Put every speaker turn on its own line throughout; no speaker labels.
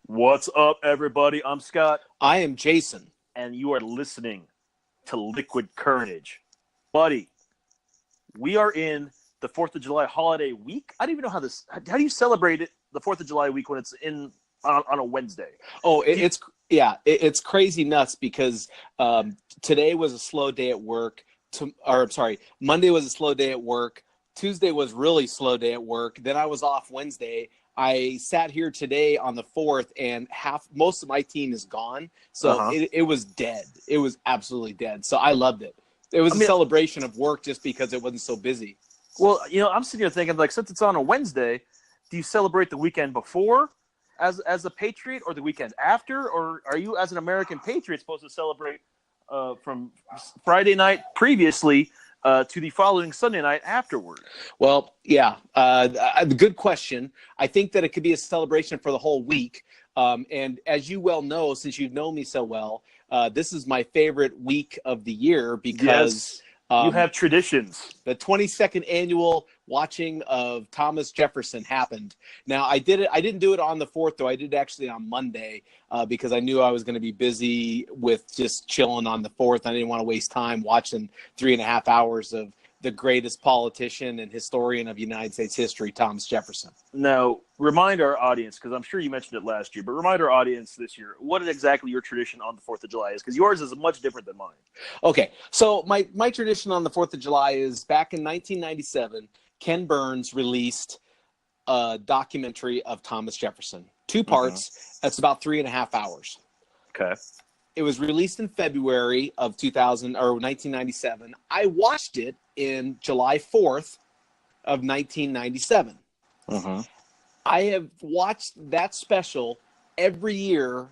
What's up, everybody? I'm Scott,
I am Jason.
and you are listening to Liquid Kernedge. Buddy, we are in the 4th of July holiday week. I don't even know how do you celebrate it, the 4th of July week, when it's on a Wednesday?
Oh, it's crazy nuts because today was a slow day at work. Monday was a slow day at work. Tuesday was really slow day at work. Then I was off Wednesday. I sat here today on the 4th, and most of my team is gone. So it was dead. It was absolutely dead. So I loved it. It was a celebration of work just because it wasn't so busy.
Well, I'm sitting here thinking, like, since it's on a Wednesday, do you celebrate the weekend before as a Patriot, or the weekend after? Or are you, as an American Patriot, supposed to celebrate from Friday night previously to the following Sunday night afterward?
Well, yeah, good question. I think that it could be a celebration for the whole week. And as you well know, since you've known me so well, this is my favorite week of the year because
you have traditions.
The 22nd annual watching of Thomas Jefferson happened. Now, I didn't do it on the 4th, though. I did actually on Monday because I knew I was going to be busy with just chilling on the 4th. I didn't want to waste time watching 3.5 hours of the greatest politician and historian of United States history, Thomas Jefferson.
Now, remind our audience, because I'm sure you mentioned it last year, but remind our audience this year what exactly your tradition on the 4th of July is, because yours is much different than mine.
Okay, so my tradition on the 4th of July is back in 1997, Ken Burns released a documentary of Thomas Jefferson. 2 parts. That's about 3.5 hours.
Okay.
It was released in February of 1997. I watched it in July 4th of 1997. I have watched that special every year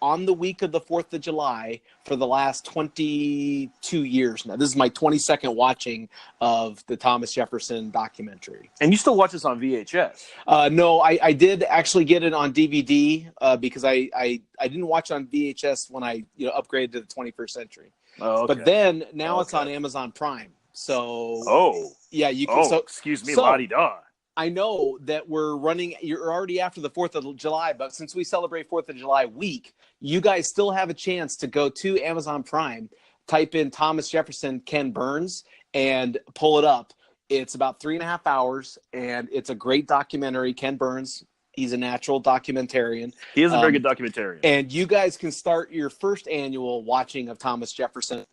on the week of the 4th of July for the last 22 years now. This is my 22nd watching of the Thomas Jefferson documentary.
And you still watch this on VHS?
No, I did actually get it on DVD because I didn't watch it on VHS when I upgraded to the 21st century.
Oh, okay.
But then now it's on Amazon Prime. So yeah, you can.
Excuse me, la-di-da.
I know that you're already after the 4th of July, but since we celebrate 4th of July week, you guys still have a chance to go to Amazon Prime, type in Thomas Jefferson, Ken Burns, and pull it up. It's about 3.5 hours, and it's a great documentary. Ken Burns, he's a natural documentarian.
He is a very good documentarian.
And you guys can start your first annual watching of Thomas Jefferson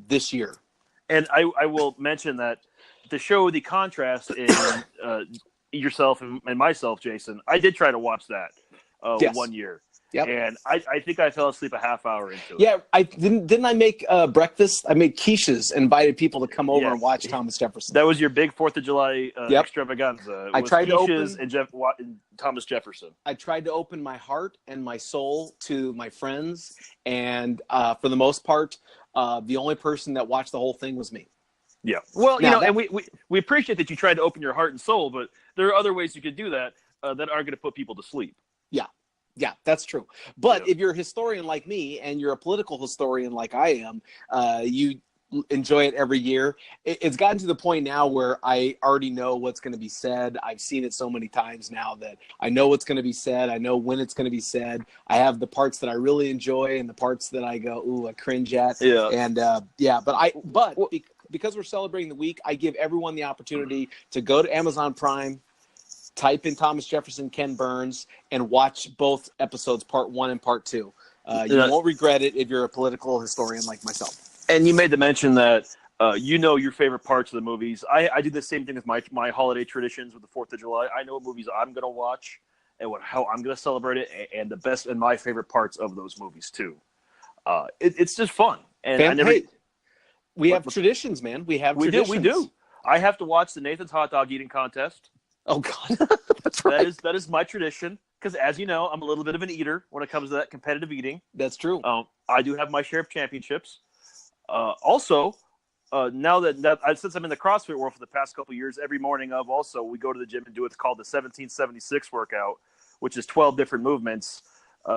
this year. And
I will mention that to show the contrast in yourself and myself, Jason, I did try to watch that 1 year.
Yep.
And I think I fell asleep a half hour into it.
Yeah, I didn't I make breakfast? I made quiches and invited people to come over and watch Thomas Jefferson.
That was your big 4th of July extravaganza.
I tried to open
and Thomas Jefferson.
I tried to open my heart and my soul to my friends, and for the most part, the only person that watched the whole thing was me.
Yeah. Well, and we appreciate that you tried to open your heart and soul, but there are other ways you could do that that are going to put people to sleep.
Yeah, that's true. But if you're a historian like me and you're a political historian like I am, you enjoy it every year. It's gotten to the point now where I already know what's going to be said. I've seen it so many times now that I know what's going to be said. I know when it's going to be said. I have the parts that I really enjoy and the parts that I go, ooh, I cringe at.
Yeah.
And because we're celebrating the week, I give everyone the opportunity to go to Amazon Prime, type in Thomas Jefferson, Ken Burns, and watch both episodes, part 1 and part 2. You won't regret it if you're a political historian like myself.
And you made the mention that your favorite parts of the movies. I do the same thing with my holiday traditions with the 4th of July. I know what movies I'm going to watch and how I'm going to celebrate it, and the best and my favorite parts of those movies too. It's just fun. And
we have traditions, man. We traditions.
We do. I have to watch the Nathan's hot dog eating contest.
Oh God, that's right.
That is my tradition because, as you know, I'm a little bit of an eater when it comes to that competitive eating.
That's true.
I do have my share of championships. Also, now that since I'm in the CrossFit world for the past couple of years, every morning we go to the gym and do what's called the 1776 workout, which is 12 different movements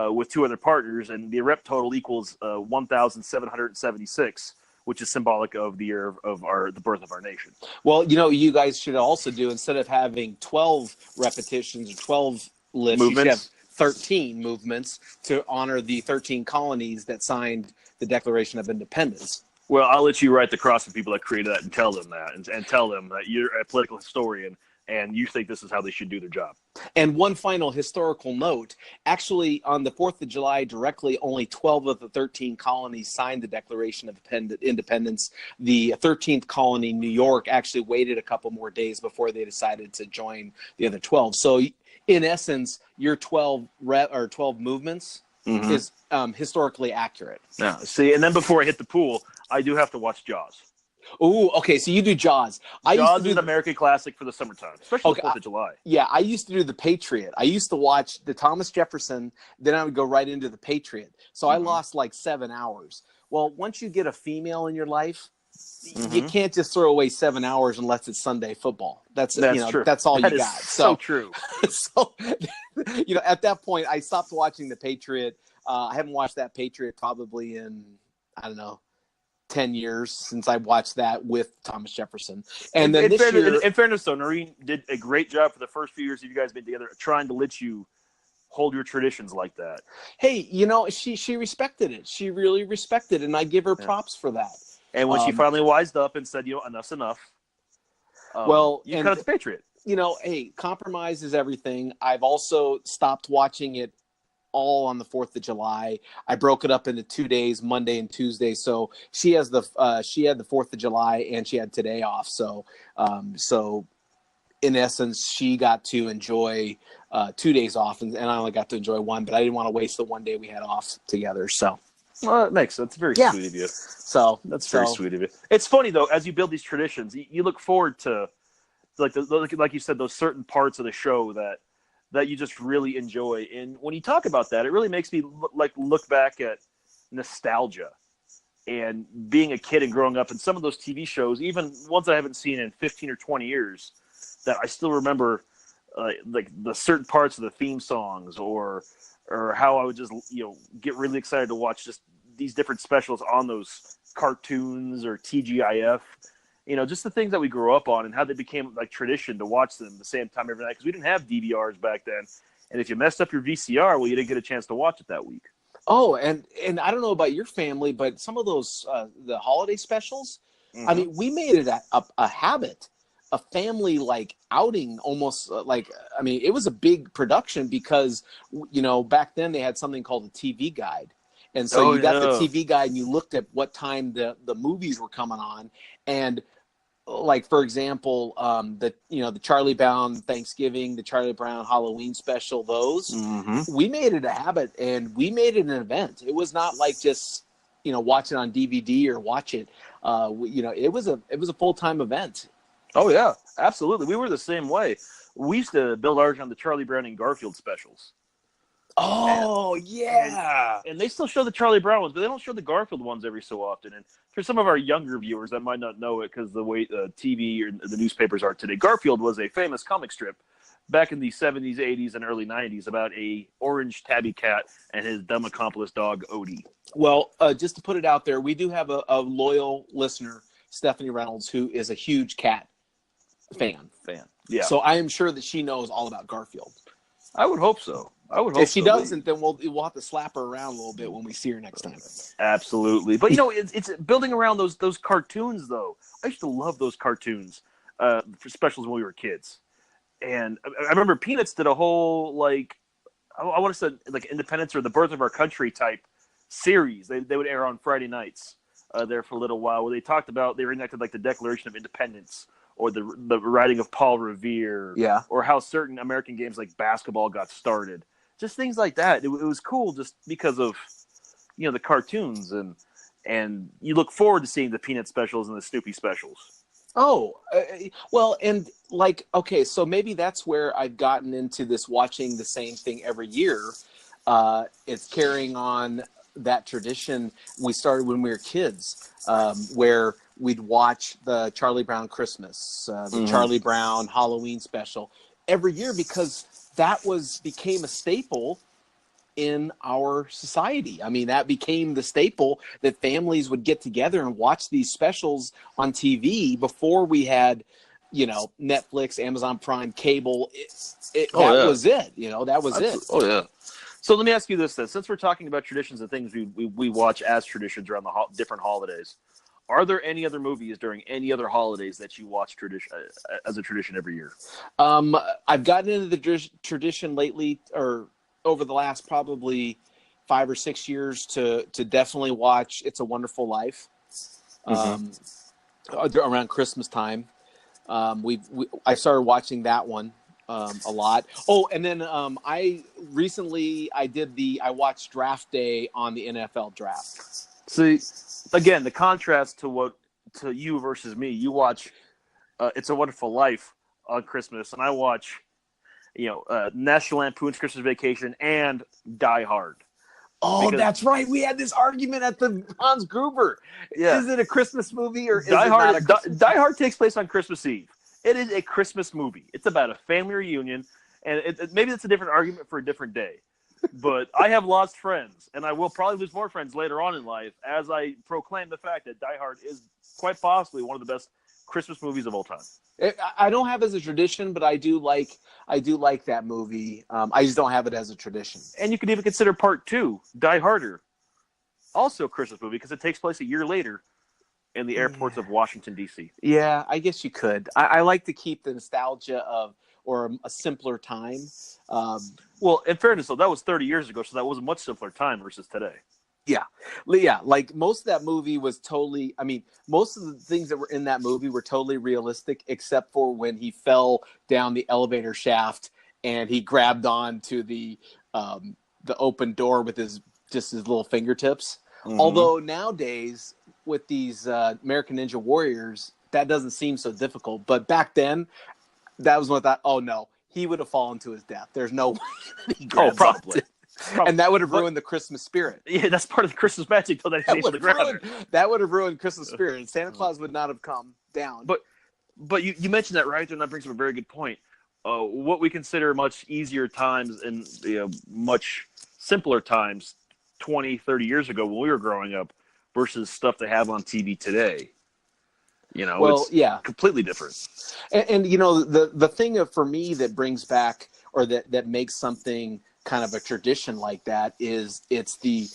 with 2 other partners, and the rep total equals 1,776. Which is symbolic of the year of the birth of our nation.
Well, you guys should also do, instead of having 12 repetitions or 12 lifts, you should have 13 movements to honor the 13 colonies that signed the Declaration of Independence.
Well, I'll let you write the cross to people that created that and tell them that, and tell them that you're a political historian and you think this is how they should do their job.
And one final historical note, actually on the 4th of July directly, only 12 of the 13 colonies signed the Declaration of Independence. The 13th colony, New York, actually waited a couple more days before they decided to join the other 12. So in essence, your 12 movements is historically accurate.
Yeah, see, and then before I hit the pool, I do have to watch Jaws.
Oh, okay. So you do Jaws.
Jaws is an American classic for the summertime, especially the 4th of July.
Yeah, I used to do The Patriot. I used to watch the Thomas Jefferson, then I would go right into The Patriot. So I lost like 7 hours. Well, once you get a female in your life, you can't just throw away 7 hours unless it's Sunday football. That's
true.
That's all
that
you
is
got.
So true.
So, at that point, I stopped watching The Patriot. I haven't watched that Patriot probably in, I don't know, 10 years since I watched that with Thomas Jefferson. And then
in fairness, though, Noreen did a great job for the first few years that you guys been together, trying to let you hold your traditions like that.
Hey, she respected it. She really respected it, and I give her props for that.
And when she finally wised up and said, enough's enough, you cut out The Patriot.
Hey, compromise is everything. I've also stopped watching it all on the 4th of July. I broke it up into 2 days, Monday and Tuesday. So she had the 4th of July and she had today off. So in essence, she got to enjoy 2 days off, and I only got to enjoy one. But I didn't want to waste the one day we had off together. So,
well, it makes sense. It's very sweet of you.
So
that's very sweet of you. It's funny though, as you build these traditions, you look forward to like you said, those certain parts of the show that you just really enjoy. And when you talk about that, it really makes me look back at nostalgia and being a kid and growing up, and some of those TV shows, even ones I haven't seen in 15 or 20 years, that I still remember, like the certain parts of the theme songs or how I would just, get really excited to watch just these different specials on those cartoons or TGIF. Just the things that we grew up on and how they became like tradition to watch them the same time every night, because we didn't have DVRs back then. And if you messed up your VCR, well, you didn't get a chance to watch it that week.
Oh, and I don't know about your family, but some of those the holiday specials, I mean, we made it a habit, a family like outing, almost it was a big production because back then they had something called a TV guide. And so you got the TV guide and you looked at what time the movies were coming on. And like, for example, the Charlie Brown Thanksgiving, the Charlie Brown Halloween special, those, we made it a habit and we made it an event. It was not like just, watch it on DVD or watch it. It was a full-time event.
Oh yeah, absolutely. We were the same way. We used to build ours on the Charlie Brown and Garfield specials.
Oh, yeah.
And they still show the Charlie Brown ones, but they don't show the Garfield ones every so often. And for some of our younger viewers that might not know it because the way TV or the newspapers are today, Garfield was a famous comic strip back in the 70s, 80s, and early 90s about a orange tabby cat and his dumb accomplice dog, Odie.
Well, just to put it out there, we do have a loyal listener, Stephanie Reynolds, who is a huge cat fan.
Yeah.
So I am sure that she knows all about Garfield.
I would hope so. If
she doesn't, then we'll have to slap her around a little bit when we see her next time.
Absolutely. But, it's building around those cartoons, though. I used to love those cartoons for specials when we were kids. And I remember Peanuts did a whole, I want to say, Independence or the Birth of Our Country type series. They would air on Friday nights there for a little while, where they talked about, they reenacted, the Declaration of Independence, or the writing of Paul Revere, or how certain American games like basketball got started. Just things like that. It was cool just because of, the cartoons, and you look forward to seeing the Peanut specials and the Snoopy specials.
Oh, well, and okay, so maybe that's where I've gotten into this watching the same thing every year. It's carrying on that tradition we started when we were kids, where we'd watch the Charlie Brown Christmas, the Charlie Brown Halloween special every year, because that became a staple in our society. I mean, that became the staple that families would get together and watch these specials on TV before we had Netflix, Amazon Prime, cable.
Oh,
That
yeah.
was it. That was it.
Oh, yeah. So let me ask you this then. Since we're talking about traditions and things we watch as traditions around the different holidays, are there any other movies during any other holidays that you watch as a tradition every year?
I've gotten into the tradition lately, or over the last probably 5 or 6 years, to definitely watch It's a Wonderful Life around Christmas time. I started watching that one a lot. Oh, and then I watched Draft Day on the NFL draft.
See, again, the contrast to you versus me. You watch It's a Wonderful Life on Christmas, and I watch National Lampoon's Christmas Vacation and Die Hard.
Oh, that's right. We had this argument at the Hans Gruber.
Yeah.
Is it a Christmas movie or is it not a Christmas
Die Hard takes place on Christmas Eve. It is a Christmas movie. It's about a family reunion, and maybe it's a different argument for a different day. But I have lost friends, and I will probably lose more friends later on in life as I proclaim the fact that Die Hard is quite possibly one of the best Christmas movies of all time.
I don't have it as a tradition, but I do like that movie. I just don't have it as a tradition.
And you could even consider Part 2, Die Harder, also a Christmas movie because it takes place a year later in the airports of Washington, D.C.
Yeah, I guess you could. I like to keep the nostalgia of a simpler time.
Well, in fairness, though, that was 30 years ago, so that was a much simpler time versus today.
Yeah. Like most of that movie was totally. I mean, most of the things that were in that movie were totally realistic, except for when he fell down the elevator shaft and he grabbed on to the open door with his little fingertips. Mm-hmm. Although nowadays with these American Ninja Warriors, that doesn't seem so difficult. But back then, that was when I thought, oh no, he would have fallen to his death. There's no way that he grabs
probably.
And that would have ruined the Christmas spirit.
Yeah, that's part of the Christmas magic until they able to grab it.
That would have ruined Christmas spirit. And Santa Claus would not have come down.
But you mentioned that right there, and that brings up a very good point. What we consider much easier times and much simpler times 20, 30 years ago when we were growing up versus stuff they have on TV today. It's completely different.
And the thing for me that brings back or that makes something kind of a tradition like that is it's the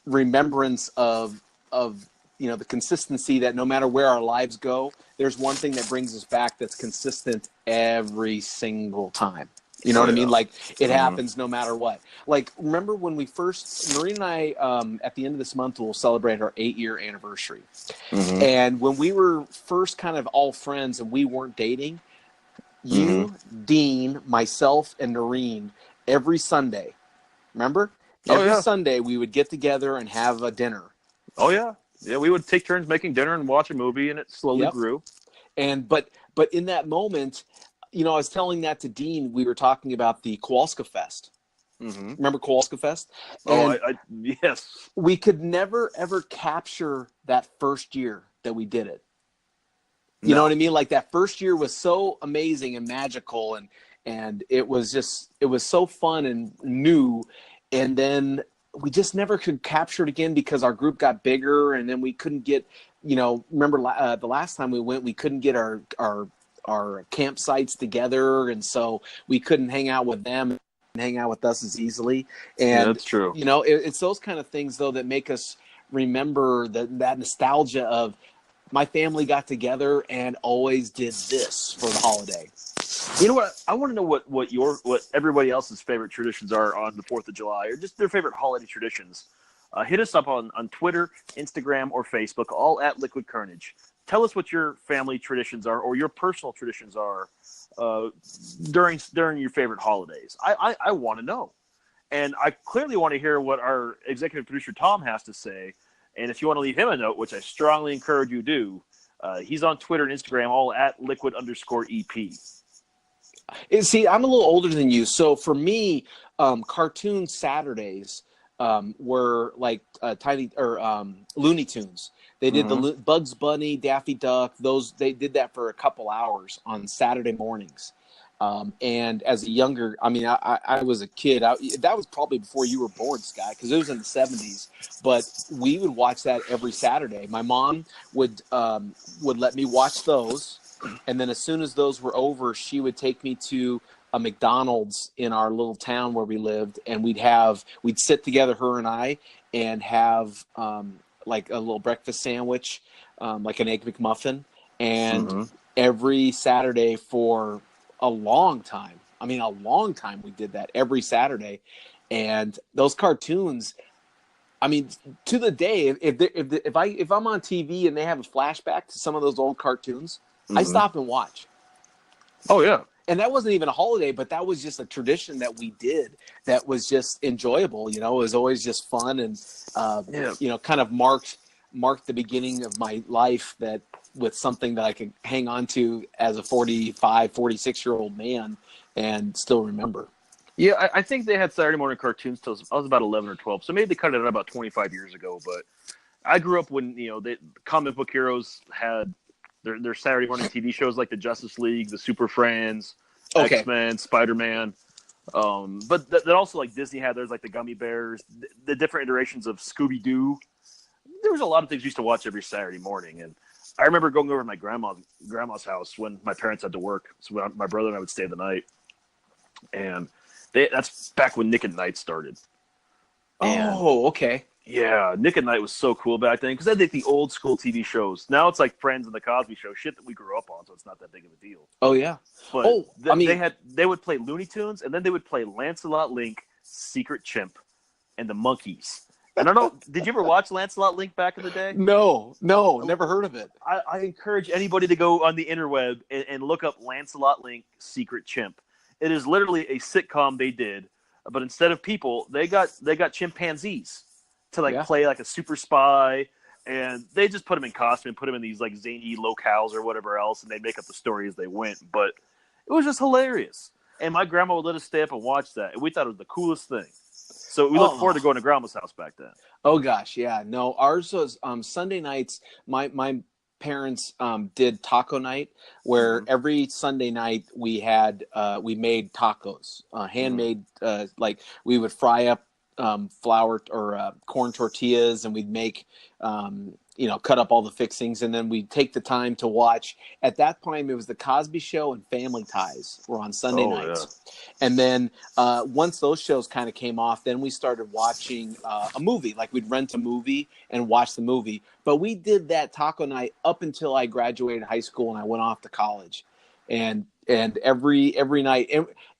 remembrance of the consistency that no matter where our lives go, there's one thing that brings us back that's consistent every single time. You know what I mean? Like it happens no matter what. Like remember when Noreen and I at the end of this month will celebrate our 8-year anniversary. Mm-hmm. And when we were first kind of all friends and we weren't dating, you, Dean, myself, and Noreen every Sunday. Remember? Every Sunday we would get together and have a dinner.
Oh yeah. Yeah, we would take turns making dinner and watch a movie, and it slowly grew.
And but in that moment, I was telling that to Dean. We were talking about the Kowalska Fest. Mm-hmm. Remember Kowalska Fest?
And yes.
We could never ever capture that first year that we did it. You know what I mean? Like that first year was so amazing and magical, and it was so fun and new, and then we just never could capture it again because our group got bigger, and then we couldn't get, remember the last time we went, we couldn't get our campsites together, and so we couldn't hang out with them and hang out with us as easily. And
that's true.
It's those kind of things though that make us remember that nostalgia of my family got together and always did this for the holiday.
You know what? I want to know what everybody else's favorite traditions are on the 4th of July, or just their favorite holiday traditions. Hit us up on Twitter, Instagram, or Facebook, all at Liquid Kernedge. Tell us what your family traditions are, or your personal traditions are during your favorite holidays. I want to know, and I clearly want to hear what our executive producer Tom has to say. And if you want to leave him a note, which I strongly encourage you do, he's on Twitter and Instagram, all at liquid_EP.
See, I'm a little older than you, so for me, cartoon Saturdays were like Looney Tunes. They did the Bugs Bunny, Daffy Duck. They did that for a couple hours on Saturday mornings. And as a younger, I was a kid. That was probably before you were born, Scott, because it was in the 70s. But we would watch that every Saturday. My mom would let me watch those. And then as soon as those were over, she would take me to a McDonald's in our little town where we lived, and we'd sit together, her and I, and have like a little breakfast sandwich, like an Egg McMuffin. And every Saturday for a long time, we did that every Saturday. And those cartoons, I mean, to the day, if I'm on TV and they have a flashback to some of those old cartoons, I stop and watch.
Oh yeah.
And that wasn't even a holiday, but that was just a tradition that we did that was just enjoyable. You know, it was always just fun and, you know, kind of marked the beginning of my life that with something that I could hang on to as a 45, 46-year-old man and still remember.
Yeah, I think they had Saturday morning cartoons till I was about 11 or 12. So maybe they cut it out about 25 years ago. But I grew up when, you know, the comic book heroes had their Saturday morning TV shows like the Justice League, the Super Friends, X-Men, Spider-Man. But that also, like, Disney had theirs, like the Gummy Bears, the different iterations of Scooby-Doo. There was a lot of things we used to watch every Saturday morning. And I remember going over to my grandma's house when my parents had to work. So my brother and I would stay the night. And that's back when Nick at Night started. And
okay.
Yeah, Nick at Night was so cool back then because they did the old school TV shows. Now it's like Friends and the Cosby Show, shit that we grew up on, so it's not that big of a deal.
Oh yeah.
But they would play Looney Tunes, and then they would play Lancelot Link, Secret Chimp, and the Monkeys. And I don't know, did you ever watch Lancelot Link back in the day?
No, never heard of it.
I encourage anybody to go on the interweb and look up Lancelot Link, Secret Chimp. It is literally a sitcom they did, but instead of people, they got chimpanzees to play like a super spy, and they just put them in costume and put them in these like zany locales or whatever else, and they make up the story as they went. But it was just hilarious. And my grandma would let us stay up and watch that, and we thought it was the coolest thing. So we looked forward to going to grandma's house back then.
Oh gosh, yeah. No, ours was Sunday nights. My parents did taco night, where every Sunday night we made tacos, handmade. Like we would fry up flour or corn tortillas, and we'd make cut up all the fixings, and then we'd take the time to watch. At that point, it was the Cosby Show and Family Ties were on Sunday nights. Yeah. And then once those shows kind of came off, then we started watching a movie. Like we'd rent a movie and watch the movie. But we did that taco night up until I graduated high school and I went off to college. And every night,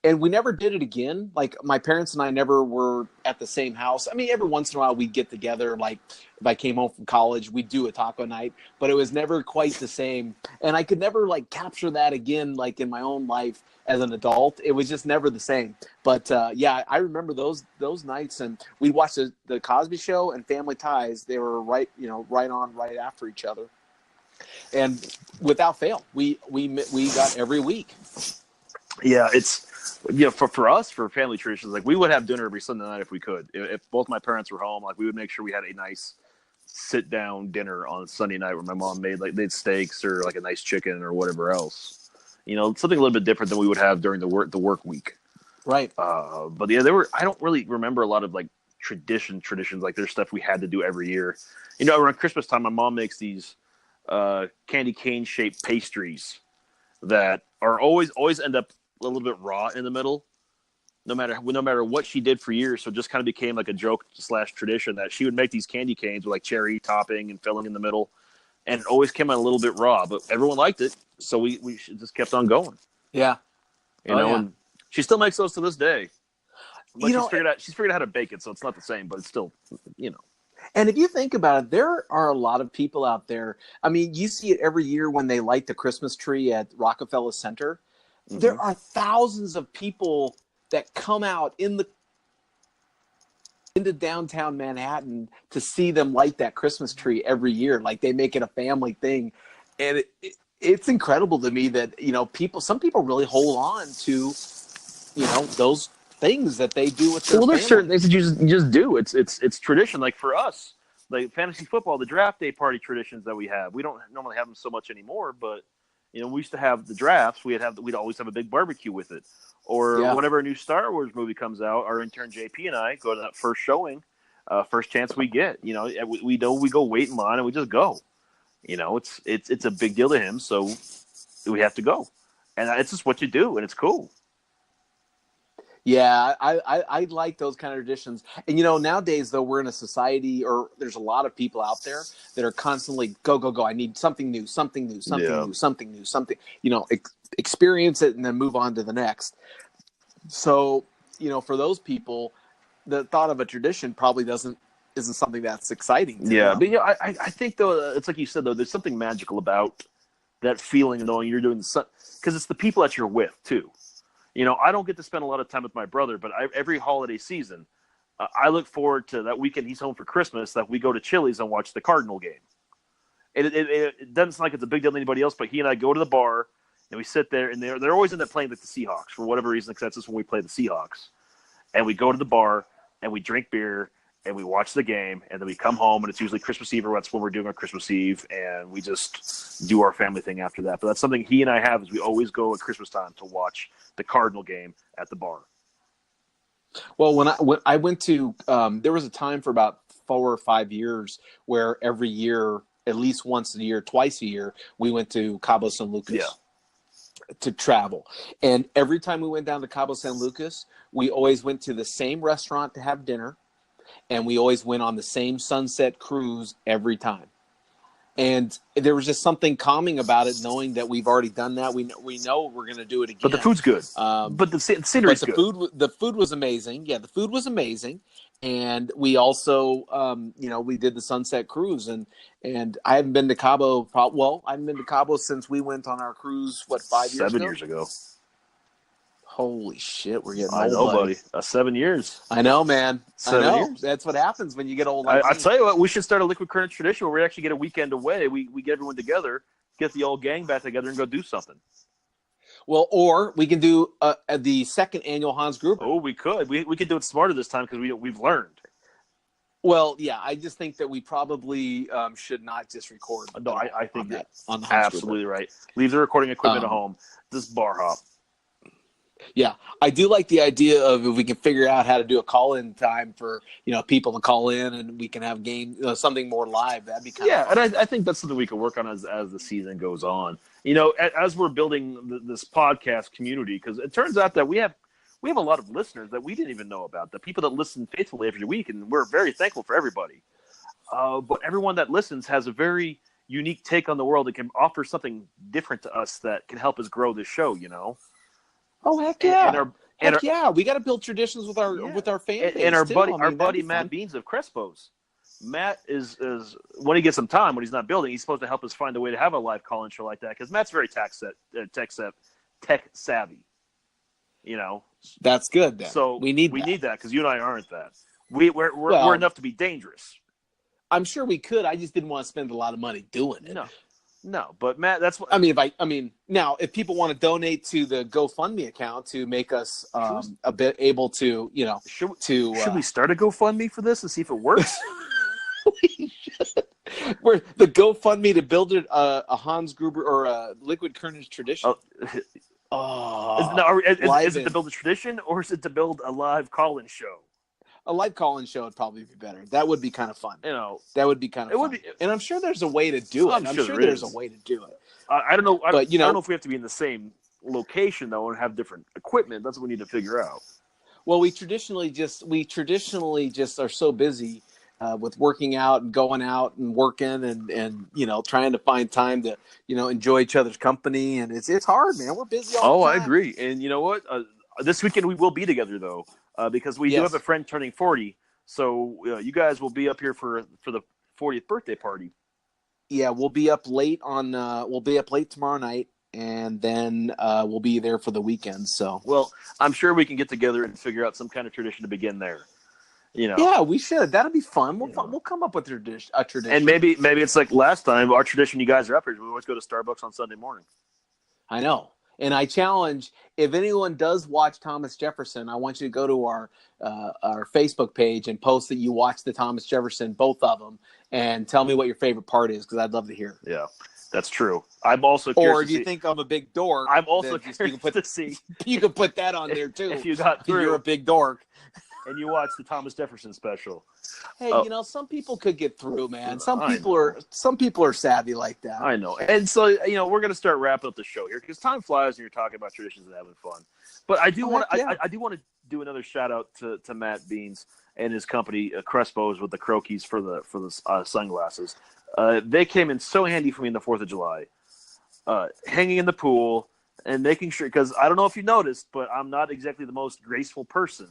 and we never did it again. Like my parents and I never were at the same house. I mean, every once in a while we'd get together. Like if I came home from college, we'd do a taco night, but it was never quite the same. And I could never like capture that again, like in my own life as an adult. It was just never the same. But yeah, I remember those nights, and we watched the Cosby Show and Family Ties. They were right after each other. And without fail, we got every week.
Yeah, it's for us, for family traditions, like we would have dinner every Sunday night if we could. If both my parents were home, like we would make sure we had a nice sit down dinner on Sunday night where my mom made steaks or like a nice chicken or whatever else. Something a little bit different than we would have during the work week. Right. But yeah, I don't really remember a lot of like traditions. Like there's stuff we had to do every year. Around Christmas time, my mom makes these candy cane shaped pastries that are always end up a little bit raw in the middle, no matter what she did for years. So it just kind of became like a joke / tradition that she would make these candy canes with like cherry topping and filling in the middle, and it always came out a little bit raw, but everyone liked it, so we just kept on going. Yeah. And she still makes those to this day, but she's figured out how to bake it, so it's not the same, but it's still
And if you think about it, there are a lot of people out there. I mean, you see it every year when they light the Christmas tree at Rockefeller Center. Mm-hmm. There are thousands of people that come out into downtown Manhattan to see them light that Christmas tree every year. Like they make it a family thing. And it's incredible to me that, some people really hold on to, those things that they do with their family.
There's certain things that you just do. It's tradition. Like for us, like fantasy football, the draft day party traditions that we have. We don't normally have them so much anymore, but we used to have the drafts. We'd always have a big barbecue with it. Or whenever a new Star Wars movie comes out, our intern JP and I go to that first showing, first chance we get. We go wait in line and we just go. It's a big deal to him. So we have to go, and it's just what you do, and it's cool.
Yeah, I like those kind of traditions. And, nowadays, though, we're in a society, or there's a lot of people out there that are constantly go, go, go. I need something new, something new, something
Yeah.
new, something new, something, experience it and then move on to the next. So, for those people, the thought of a tradition probably isn't something that's exciting to them.
But I think though it's like you said though, there's something magical about that feeling of knowing you're doing because it's the people that you're with too. I don't get to spend a lot of time with my brother, but every holiday season, I look forward to that weekend he's home for Christmas that we go to Chili's and watch the Cardinal game. It doesn't sound like it's a big deal to anybody else, but he and I go to the bar and we sit there, and they're always end up playing like the Seahawks for whatever reason, because that's just when we play the Seahawks. And we go to the bar and we drink beer and we watch the game, and then we come home, and it's usually Christmas Eve, or that's when we're doing our Christmas Eve, and we just do our family thing after that. But that's something he and I have, is we always go at Christmas time to watch the Cardinal game at the bar.
Well, when I went to, there was a time for about 4 or 5 years where every year, at least once a year, twice a year, we went to Cabo San Lucas to travel. And every time we went down to Cabo San Lucas, we always went to the same restaurant to have dinner. And we always went on the same sunset cruise every time. And there was just something calming about it, knowing that we've already done that. We know we're going to do it again.
But the food's good. But the scenery's good.
The food was amazing. Yeah, the food was amazing. And we also, we did the sunset cruise. And I haven't been to Cabo. I haven't been to Cabo since we went on our cruise, 5 years ago?
7 years ago.
Holy shit, we're getting
old. I know, buddy. 7 years.
I know, man.
7 years.
That's what happens when you get old.
I tell you what, we should start a Liquid Kernedge tradition where we actually get a weekend away. We get everyone together, get the old gang back together, and go do something.
Well, or we can do the second annual Hans Gruber.
Oh, we could. We could do it smarter this time because we've learned.
Well, yeah, I just think that we probably should not just record.
No, I think
that on the Hans
absolutely Gruber. Right. Leave the recording equipment at home. Just bar hop.
Yeah, I do like the idea of if we can figure out how to do a call-in time for people to call in, and we can have something more live. That'd be kind of fun.
And I think that's something we can work on as the season goes on. As we're building this podcast community, because it turns out that we have a lot of listeners that we didn't even know about. The people that listen faithfully every week, and we're very thankful for everybody. But everyone that listens has a very unique take on the world and can offer something different to us that can help us grow this show.
Oh, heck yeah! Yeah, we got to build traditions with our fan base.
And our buddy Matt Beans of Crespo's. Matt is when he gets some time, when he's not building, he's supposed to help us find a way to have a live call-in show like that, because Matt's very tech savvy.
That's good. Then.
So
we need
that, because you and I aren't that. We're enough to be dangerous.
I'm sure we could. I just didn't want to spend a lot of money doing it.
No, but Matt, that's what
I mean. Now, if people want to donate to the GoFundMe account to make us a bit able to,
should we start a GoFundMe for this and see if it works?
We should. Where the GoFundMe to build a Hans Gruber or a Liquid Kernedge tradition.
Is it to build a tradition, or is it to build a live call-in show?
A live call-in show would probably be better. That would be kind of fun. That would be kind of fun.
Would be,
and I'm sure there's a way to do it. I'm sure there's a way to do it.
I don't know. I don't know if we have to be in the same location though and have different equipment. That's what we need to figure out.
Well, we traditionally just are so busy with working out and going out and working and trying to find time to enjoy each other's company, and it's hard, man. We're busy all the time.
I agree. And you know what? This weekend we will be together though. Because we do have a friend turning 40, so you guys will be up here for the 40th birthday party.
Yeah, we'll be up late tomorrow night, and then we'll be there for the weekend. So,
well, I'm sure we can get together and figure out some kind of tradition to begin there.
Yeah, we should. That'll be fun. We'll come up with a tradition.
And maybe it's like last time. Our tradition, you guys are up here. We always go to Starbucks on Sunday morning.
I know. And I challenge, if anyone does watch Thomas Jefferson, I want you to go to our Facebook page and post that you watched the Thomas Jefferson, both of them, and tell me what your favorite part is, because I'd love to hear.
Yeah, that's true. I'm also curious.
Or if you think I'm a big dork,
I'm also curious to see.
You can put that on there too.
If you got through,
you're a big dork.
and you watch the Thomas Jefferson special.
Hey, some people could get through, man. Some
I
people
know.
are savvy like that.
I know. And so, we're going to start wrapping up the show here because time flies and you're talking about traditions and having fun. But I do want to do another shout out to Matt Beans and his company, Crespo's, with the croquis for the sunglasses. They came in so handy for me in the 4th of July, hanging in the pool and making sure, because I don't know if you noticed, but I'm not exactly the most graceful person.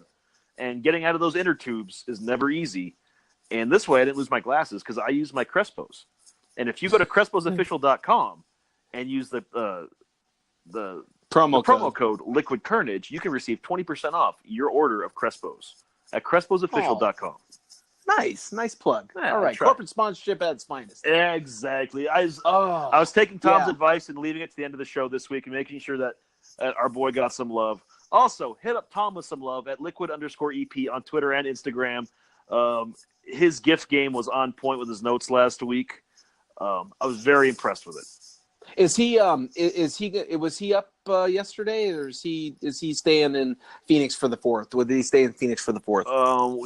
And getting out of those inner tubes is never easy. And this way I didn't lose my glasses because I use my Crespo's. And if you go to cresposofficial.com and use the promo code Liquid Kernedge, you can receive 20% off your order of Crespo's at cresposofficial.com.
Nice plug.
Yeah,
all right, corporate sponsorship at its finest.
Exactly. I was taking Tom's advice and leaving it to the end of the show this week and making sure that our boy got some love. Also, hit up Tom with some love at liquid_EP on Twitter and Instagram. His gift game was on point with his notes last week. I was very impressed with it.
Was he up yesterday, or is he staying in Phoenix for the 4th? Did he stay in Phoenix for the 4th?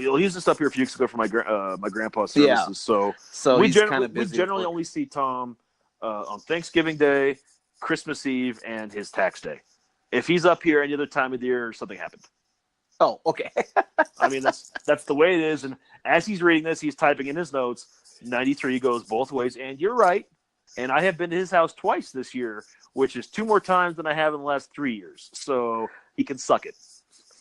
He was just up here a few weeks ago for my grandpa's services.
Yeah. So
we
he's kind of busy.
We generally only see Tom on Thanksgiving Day, Christmas Eve, and his tax day. If he's up here any other time of the year, something happened.
Oh, okay.
I mean, that's the way it is. And as he's reading this, he's typing in his notes. 93 goes both ways, and you're right. And I have been to his house twice this year, which is 2 more times than I have in the last 3 years. So he can suck it.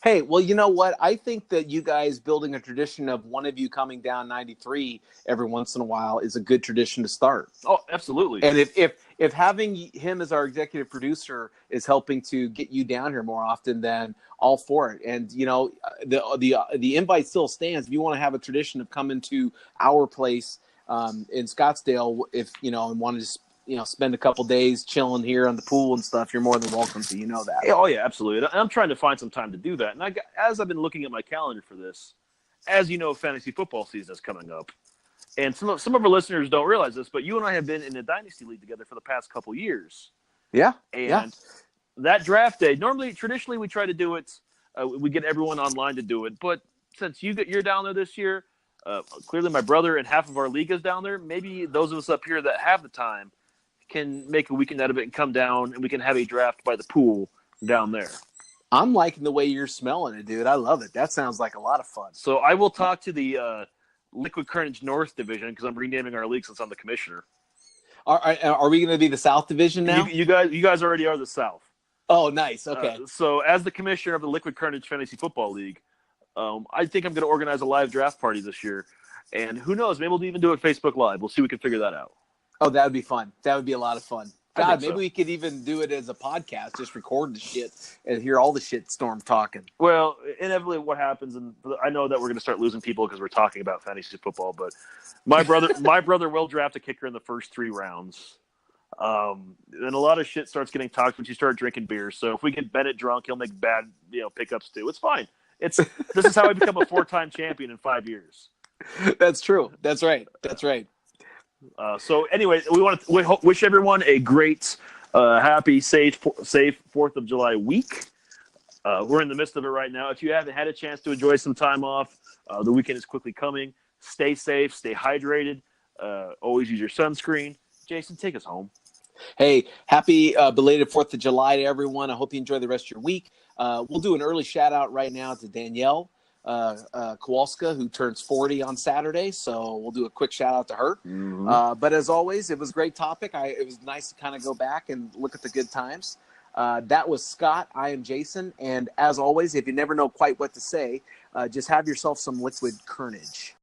Hey, well, you know what? I think that you guys building a tradition of one of you coming down 93 every once in a while is a good tradition to start.
Oh, absolutely.
And if having him as our executive producer is helping to get you down here more often, then all for it. And, the invite still stands. If you want to have a tradition of coming to our place in Scottsdale, and want to just, spend a couple days chilling here on the pool and stuff, you're more than welcome to. You know that.
Oh, yeah, absolutely. I'm trying to find some time to do that. And as I've been looking at my calendar for this, as you know, fantasy football season is coming up. And some of our listeners don't realize this, but you and I have been in a dynasty league together for the past couple years.
Yeah.
And that draft day, traditionally we try to do it. We get everyone online to do it. But since you're down there this year, clearly my brother and half of our league is down there. Maybe those of us up here that have the time can make a weekend out of it and come down, and we can have a draft by the pool down there.
I'm liking the way you're smelling it, dude. I love it. That sounds like a lot of fun.
So I will talk to the Liquid Kernedge North Division because I'm renaming our league since I'm the commissioner.
Are we going to be the South Division now?
You guys already are the South.
Oh, nice. Okay.
So as the commissioner of the Liquid Kernedge Fantasy Football League, I think I'm going to organize a live draft party this year. And who knows, maybe we'll even do it Facebook Live. We'll see if we can figure that out.
Oh, that would be fun. That would be a lot of fun. God, maybe
so.
We could even do it as a podcast, just record the shit and hear all the shit Storm talking.
Well, inevitably what happens, and I know that we're going to start losing people because we're talking about fantasy football, but my brother will draft a kicker in the first 3 rounds. And a lot of shit starts getting talked when you start drinking beer. So if we get Bennett drunk, he'll make bad, pickups too. It's fine. This is how I become a 4-time champion in 5 years.
That's true. That's right.
So anyway, we want to wish everyone a great, happy, safe 4th of July week. We're in the midst of it right now. If you haven't had a chance to enjoy some time off, the weekend is quickly coming. Stay safe, stay hydrated. Always use your sunscreen. Jason, take us home.
Hey, happy belated 4th of July to everyone. I hope you enjoy the rest of your week. We'll do an early shout out right now to Danielle Kowalska, who turns 40 on Saturday. So we'll do a quick shout out to her. Mm-hmm. But as always, it was a great topic. It was nice to kind of go back and look at the good times. That was Scott. I am Jason. And as always, if you never know quite what to say, just have yourself some Liquid Kernedge.